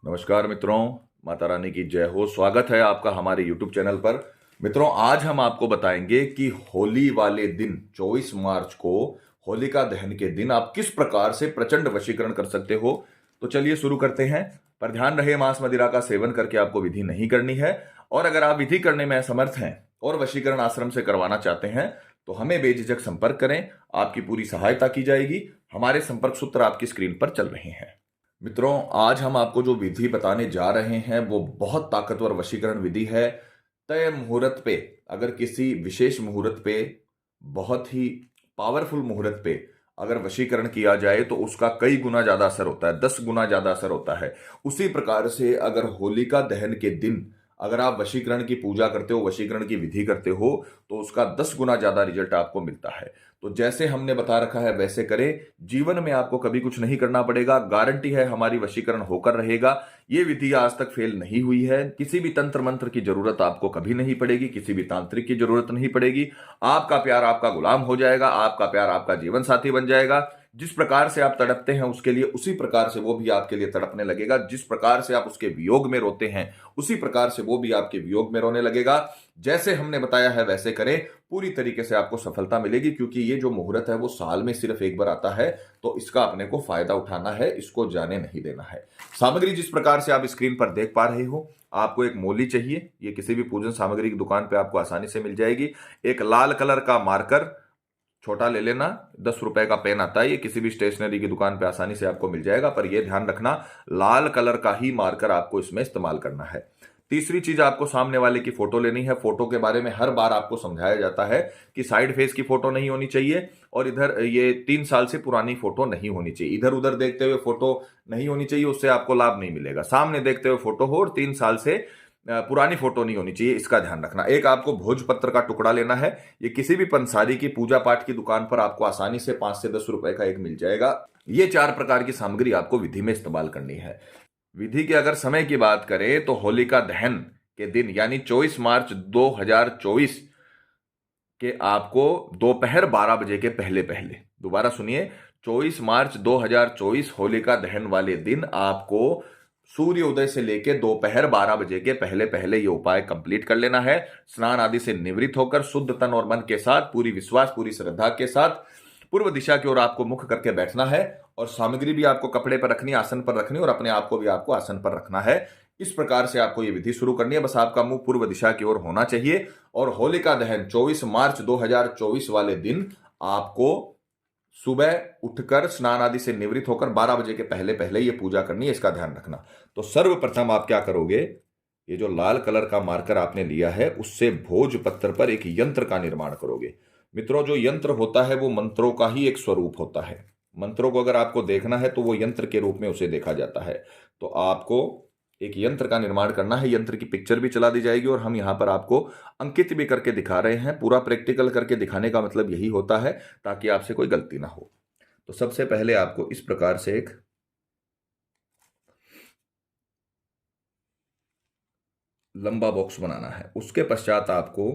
नमस्कार मित्रों, माता रानी की जय हो। स्वागत है आपका हमारे YouTube चैनल पर। मित्रों, आज हम आपको बताएंगे कि होली वाले दिन 24 मार्च को होलिका दहन के दिन आप किस प्रकार से प्रचंड वशीकरण कर सकते हो। तो चलिए शुरू करते हैं। पर ध्यान रहे, मांस मदिरा का सेवन करके आपको विधि नहीं करनी है। और अगर आप विधि करने में असमर्थ हैं और वशीकरण आश्रम से करवाना चाहते हैं तो हमें बेझिझक संपर्क करें, आपकी पूरी सहायता की जाएगी। हमारे संपर्क सूत्र आपकी स्क्रीन पर चल रहे हैं। मित्रों, आज हम आपको जो विधि बताने जा रहे हैं वो बहुत ताकतवर वशीकरण विधि है। तय मुहूर्त पे, अगर किसी विशेष मुहूर्त पे, बहुत ही पावरफुल मुहूर्त पे अगर वशीकरण किया जाए तो उसका कई गुना ज्यादा असर होता है, 10 गुना ज्यादा असर होता है। उसी प्रकार से अगर होलिका दहन के दिन अगर आप वशीकरण की पूजा करते हो, वशीकरण की विधि करते हो, तो उसका 10 गुना ज्यादा रिजल्ट आपको मिलता है। तो जैसे हमने बता रखा है वैसे करें। जीवन में आपको कभी कुछ नहीं करना पड़ेगा, गारंटी है हमारी वशीकरण होकर रहेगा। ये विधि आज तक फेल नहीं हुई है। किसी भी तंत्र मंत्र की जरूरत आपको कभी नहीं पड़ेगी, किसी भी तांत्रिक की जरूरत नहीं पड़ेगी। आपका प्यार आपका गुलाम हो जाएगा, आपका प्यार आपका जीवन साथी बन जाएगा। जिस प्रकार से आप तड़पते हैं उसके लिए, उसी प्रकार से वो भी आपके लिए तड़पने लगेगा। जिस प्रकार से आप उसके वियोग में रोते हैं उसी प्रकार से वो भी आपके वियोग में रोने लगेगा। जैसे हमने बताया है वैसे करें, पूरी तरीके से आपको सफलता मिलेगी। क्योंकि ये जो मुहूर्त है वो साल में सिर्फ एक बार आता है, तो इसका अपने को फायदा उठाना है, इसको जाने नहीं देना है। सामग्री जिस प्रकार से आप स्क्रीन पर देख पा रहे हो, आपको एक मोली चाहिए। ये किसी भी पूजन सामग्री की दुकान पे आपको आसानी से मिल जाएगी। एक लाल कलर का मार्कर छोटा ले लेना, 10 रुपए का पेन आता है, ये किसी भी स्टेशनरी की दुकान पे आसानी से आपको मिल जाएगा। पर यह ध्यान रखना, लाल कलर का ही मार्कर आपको इसमें इस्तेमाल करना है। तीसरी चीज, आपको सामने वाले की फोटो लेनी है। फोटो के बारे में हर बार आपको समझाया जाता है कि साइड फेस की फोटो नहीं होनी चाहिए, और इधर ये 3 साल से पुरानी फोटो नहीं होनी चाहिए। इधर उधर देखते हुए फोटो नहीं होनी चाहिए, उससे आपको लाभ नहीं मिलेगा। सामने देखते हुए फोटो हो और 3 साल से पुरानी फोटो नहीं होनी चाहिए, इसका ध्यान रखना। एक आपको भोजपत्र का टुकड़ा लेना है। ये किसी भी पंसारी की पूजा पाठ की दुकान पर आपको आसानी से 5 से 10 रुपए का एक मिल जाएगा। ये 4 प्रकार की सामग्री आपको विधि में इस्तेमाल करनी है। विधि के अगर समय की बात करें तो होलिका दहन के दिन यानी 24 मार्च 2024 के आपको दोपहर 12 बजे के पहले पहले, दोबारा सुनिए, 24 मार्च 2024 होलिका दहन वाले दिन आपको सूर्योदय से लेकर दोपहर 12 बजे के पहले पहले ये उपाय कंप्लीट कर लेना है। स्नान आदि से निवृत्त होकर शुद्ध तन और मन के साथ, पूरी विश्वास पूरी श्रद्धा के साथ पूर्व दिशा की ओर आपको मुख करके बैठना है। और सामग्री भी आपको कपड़े पर रखनी, आसन पर रखनी, और अपने आप को भी आपको आसन पर रखना है। इस प्रकार से आपको ये विधि शुरू करनी है। बस आपका मुंह पूर्व दिशा की ओर होना चाहिए। और होलिका दहन 24 मार्च 2024 वाले दिन आपको सुबह उठकर स्नान आदि से निवृत्त होकर 12 बजे के पहले पहले ये पूजा करनी है, इसका ध्यान रखना। तो सर्वप्रथम आप क्या करोगे, ये जो लाल कलर का मार्कर आपने लिया है उससे भोजपत्र पर एक यंत्र का निर्माण करोगे। मित्रों, जो यंत्र होता है वो मंत्रों का ही एक स्वरूप होता है। मंत्रों को अगर आपको देखना है तो वो यंत्र के रूप में उसे देखा जाता है। तो आपको एक यंत्र का निर्माण करना है। यंत्र की पिक्चर भी चला दी जाएगी और हम यहां पर आपको अंकित भी करके दिखा रहे हैं। पूरा प्रैक्टिकल करके दिखाने का मतलब यही होता है ताकि आपसे कोई गलती ना हो। तो सबसे पहले आपको इस प्रकार से एक लंबा बॉक्स बनाना है। उसके पश्चात आपको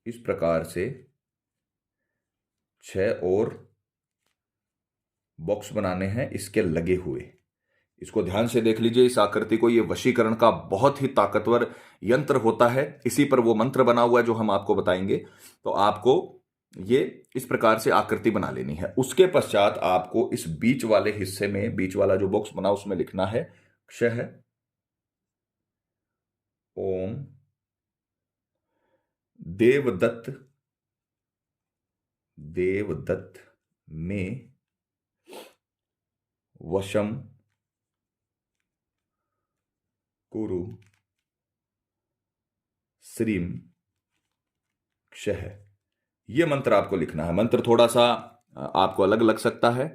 इस प्रकार से 6 और बॉक्स बनाने हैं इसके लगे हुए। इसको ध्यान से देख लीजिए, इस आकृति को। ये वशीकरण का बहुत ही ताकतवर यंत्र होता है। इसी पर वो मंत्र बना हुआ है जो हम आपको बताएंगे। तो आपको ये इस प्रकार से आकृति बना लेनी है। उसके पश्चात आपको इस बीच वाले हिस्से में, बीच वाला जो बॉक्स बना उसमें लिखना है क्षय ओम देवदत्त देवदत्त में वशम कुरु श्रीम क्षय। ये मंत्र आपको लिखना है। मंत्र थोड़ा सा आपको अलग लग सकता है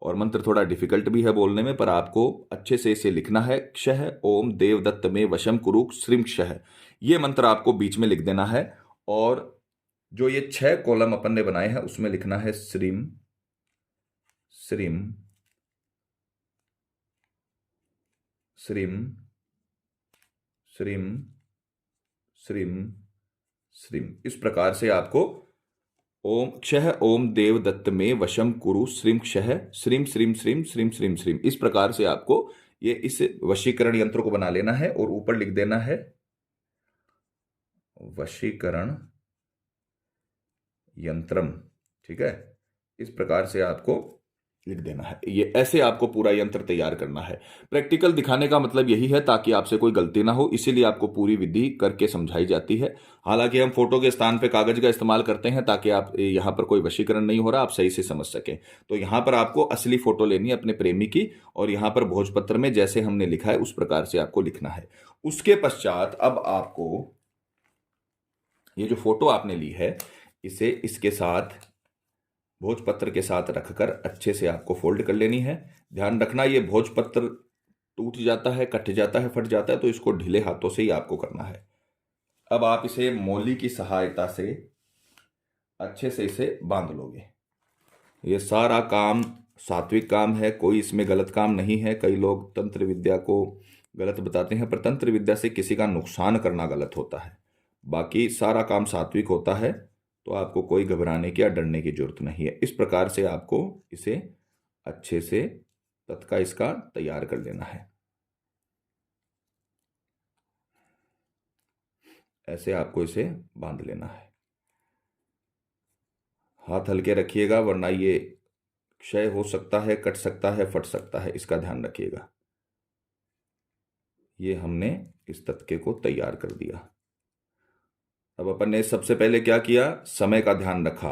और मंत्र थोड़ा डिफिकल्ट भी है बोलने में, पर आपको अच्छे से इसे लिखना है। क्षय ओम देवदत्त में वशम कुरु श्रीम क्षय, ये मंत्र आपको बीच में लिख देना है। और जो ये 6 कॉलम अपन ने बनाए हैं उसमें लिखना है श्रीम श्रीम श्रीम श्रीम श्रीम श्रीम। इस प्रकार से आपको ओम क्षः ओम देव दत्त में वशम कुरु श्रीम क्षः श्रीम श्रीम श्रीम श्रीम श्रीम श्रीम। इस प्रकार से आपको ये इस वशीकरण यंत्र को बना लेना है और ऊपर लिख देना है वशीकरण यंत्रम। ठीक है, इस प्रकार से आपको लिख देना है। ये ऐसे आपको पूरा यंत्र तैयार करना है। प्रैक्टिकल दिखाने का मतलब यही है ताकि आपसे कोई गलती ना हो, इसीलिए आपको पूरी विधि करके समझाई जाती है। हालांकि हम फोटो के स्थान पे कागज का इस्तेमाल करते हैं ताकि आप यहाँ पर कोई वशीकरण नहीं हो रहा, आप सही से समझ सकें। तो यहाँ पर आपको असली फोटो लेनी है अपने प्रेमी की, और यहाँ पर भोजपत्र में जैसे हमने लिखा है उस प्रकार से आपको लिखना है। उसके पश्चात अब आपको ये जो फोटो आपने ली है इसे इसके साथ भोजपत्र के साथ रखकर अच्छे से आपको फोल्ड कर लेनी है। ध्यान रखना ये भोजपत्र टूट जाता है, कट जाता है, फट जाता है, तो इसको ढीले हाथों से ही आपको करना है। अब आप इसे मोली की सहायता से अच्छे से इसे बांध लोगे। ये सारा काम सात्विक काम है, कोई इसमें गलत काम नहीं है। कई लोग तंत्र विद्या को गलत बताते हैं, पर तंत्र विद्या से किसी का नुकसान करना गलत होता है। बाकी सारा काम सात्विक होता है, तो आपको कोई घबराने की या डरने की जरूरत नहीं है। इस प्रकार से आपको इसे अच्छे से तत्का इसका तैयार कर लेना है। ऐसे आपको इसे बांध लेना है। हाथ हल्के रखिएगा, वरना ये क्षय हो सकता है, कट सकता है, फट सकता है, इसका ध्यान रखिएगा। ये हमने इस तत्के को तैयार कर दिया। अब अपन ने सबसे पहले क्या किया, समय का ध्यान रखा।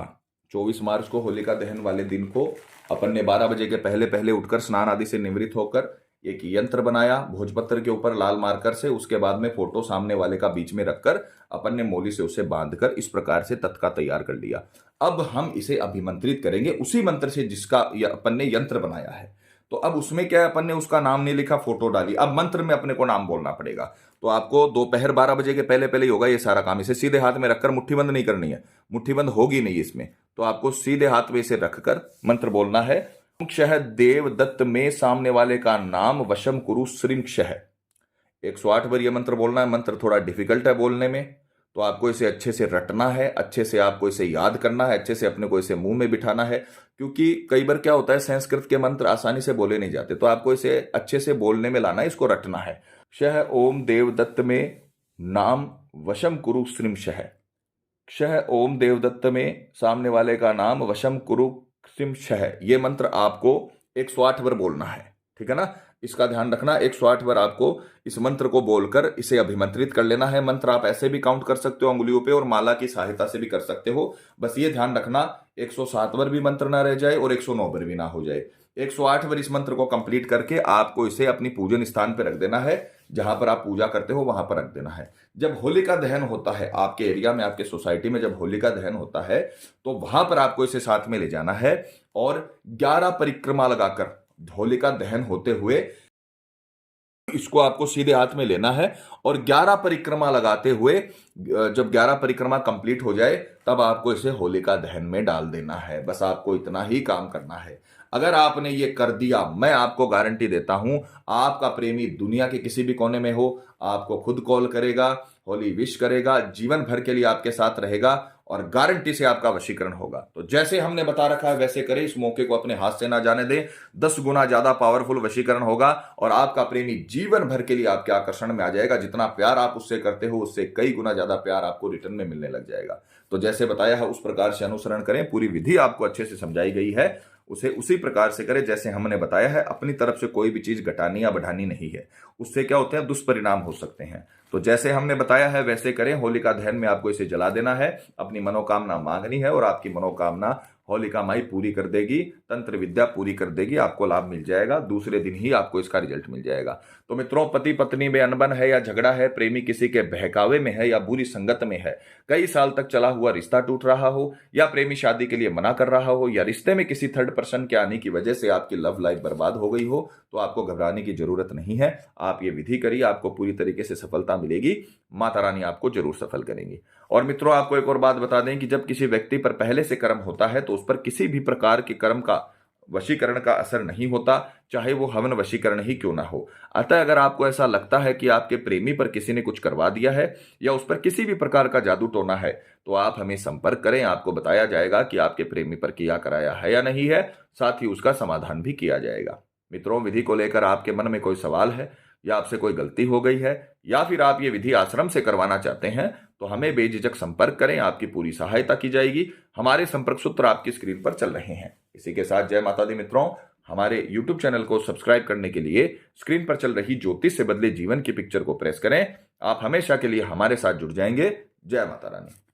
24 मार्च को होलिका दहन वाले दिन को अपन ने 12 बजे के पहले पहले उठकर स्नान आदि से निवृत्त होकर एक यंत्र बनाया भोजपत्र के ऊपर लाल मार्कर से। उसके बाद में फोटो सामने वाले का बीच में रखकर अपन ने मोली से उसे बांधकर इस प्रकार से तत्का तैयार कर लिया। अब हम इसे अभिमंत्रित करेंगे उसी मंत्र से जिसका अपन ने यंत्र बनाया है। तो अब उसमें क्या है, अपन ने उसका नाम नहीं लिखा, फोटो डाली। अब मंत्र में अपने को नाम बोलना पड़ेगा। तो आपको दोपहर 12 बजे के पहले पहले ही होगा ये सारा काम। इसे सीधे हाथ में रखकर मुट्ठी बंद नहीं करनी है, मुट्ठी बंद होगी नहीं इसमें। तो आपको सीधे हाथ में इसे रखकर मंत्र बोलना है। क्षः देव दत्त में सामने वाले का नाम वशम कुरु श्रीम क्षः। 108 बार यह मंत्र बोलना है। मंत्र थोड़ा डिफिकल्ट है बोलने में, तो आपको इसे अच्छे से रटना है, अच्छे से आपको इसे याद करना है, अच्छे से अपने को इसे मुंह में बिठाना है। क्योंकि कई बार क्या होता है, संस्कृत के मंत्र आसानी से बोले नहीं जाते, तो आपको इसे अच्छे से बोलने में लाना है, इसको रटना है। क्षः ओम देव दत्त में नाम वशम कुरु श्रीम क्षः। क्षः ओम देव दत्त में सामने वाले का नाम वशम कुरु श्रीम क्षः। ये मंत्र आपको 108 बार बोलना है। ठीक है ना, इसका ध्यान रखना। 108 बार आपको इस मंत्र को बोलकर इसे अभिमंत्रित कर लेना है। मंत्र आप ऐसे भी काउंट कर सकते हो अंगुलियों पे, और माला की सहायता से भी कर सकते हो। बस ये ध्यान रखना 107 बार भी मंत्र ना रह जाए और 109 बार भी ना हो जाए। 108 बार इस मंत्र को कंप्लीट करके आपको इसे अपनी पूजन स्थान पर रख देना है। जहां पर आप पूजा करते हो वहां पर रख देना है। जब होलिका दहन होता है आपके एरिया में, आपके सोसाइटी में जब होलिका दहन होता है, तो वहां पर आपको इसे साथ में ले जाना है और 11 परिक्रमा लगाकर होलिका दहन होते हुए इसको आपको सीधे हाथ में लेना है। और 11 परिक्रमा लगाते हुए जब 11 परिक्रमा कंप्लीट हो जाए तब आपको इसे होलिका दहन में डाल देना है। बस आपको इतना ही काम करना है। अगर आपने ये कर दिया, मैं आपको गारंटी देता हूं, आपका प्रेमी दुनिया के किसी भी कोने में हो, आपको खुद कॉल करेगा, होली विश करेगा, जीवन भर के लिए आपके साथ रहेगा और गारंटी से आपका वशीकरण होगा। तो जैसे हमने बता रखा है वैसे करें, इस मौके को अपने हाथ से ना जाने दें। 10 गुना ज्यादा पावरफुल वशीकरण होगा और आपका प्रेमी जीवन भर के लिए आपके आकर्षण में आ जाएगा। जितना प्यार आप उससे करते हो उससे कई गुना ज्यादा प्यार आपको रिटर्न में मिलने लग जाएगा। तो जैसे बताया है उस प्रकार से अनुसरण करें। पूरी विधि आपको अच्छे से समझाई गई है, उसे उसी प्रकार से करें जैसे हमने बताया है। अपनी तरफ से कोई भी चीज घटानी या बढ़ानी नहीं है, उससे क्या होते हैं, दुष्परिणाम हो सकते हैं। तो जैसे हमने बताया है वैसे करें। होलिका दहन में आपको इसे जला देना है, अपनी मनोकामना मांगनी है और आपकी मनोकामना होलिका माई पूरी कर देगी, तंत्र विद्या पूरी कर देगी, आपको लाभ मिल जाएगा। दूसरे दिन ही आपको इसका रिजल्ट मिल जाएगा। तो मित्रों, पति पत्नी में अनबन है या झगड़ा है, प्रेमी किसी के बहकावे में है या बुरी संगत में है, कई साल तक चला हुआ रिश्ता टूट रहा हो, या प्रेमी शादी के लिए मना कर रहा हो, या रिश्ते में किसी थर्ड पर्सन के आने की वजह से आपकी लव लाइफ बर्बाद हो गई हो, तो आपको घबराने की जरूरत नहीं है। आप ये विधि करिए, आपको पूरी तरीके से सफलता मिलेगी। माता रानी आपको जरूर सफल करेंगी। और मित्रों, आपको एक और बात बता दें कि जब किसी व्यक्ति पर पहले से कर्म होता है तो उस पर किसी भी प्रकार के कर्म का वशीकरण का असर नहीं होता, चाहे वो हवन वशीकरण ही क्यों ना हो। अतः अगर आपको ऐसा लगता है कि आपके प्रेमी पर किसी ने कुछ करवा दिया है या उस पर किसी भी प्रकार का जादू टोना है, तो आप हमें संपर्क करें। आपको बताया जाएगा कि आपके प्रेमी पर किया कराया है या नहीं है, साथ ही उसका समाधान भी किया जाएगा। मित्रों, विधि को लेकर आपके मन में कोई सवाल है या आपसे कोई गलती हो गई है या फिर आप ये विधि आश्रम से करवाना चाहते हैं, तो हमें बेझिझक संपर्क करें, आपकी पूरी सहायता की जाएगी। हमारे संपर्क सूत्र आपकी स्क्रीन पर चल रहे हैं। इसी के साथ जय माता दी मित्रों, हमारे YouTube चैनल को सब्सक्राइब करने के लिए स्क्रीन पर चल रही ज्योतिष से बदले जीवन की पिक्चर को प्रेस करें। आप हमेशा के लिए हमारे साथ जुड़ जाएंगे। जय माता रानी।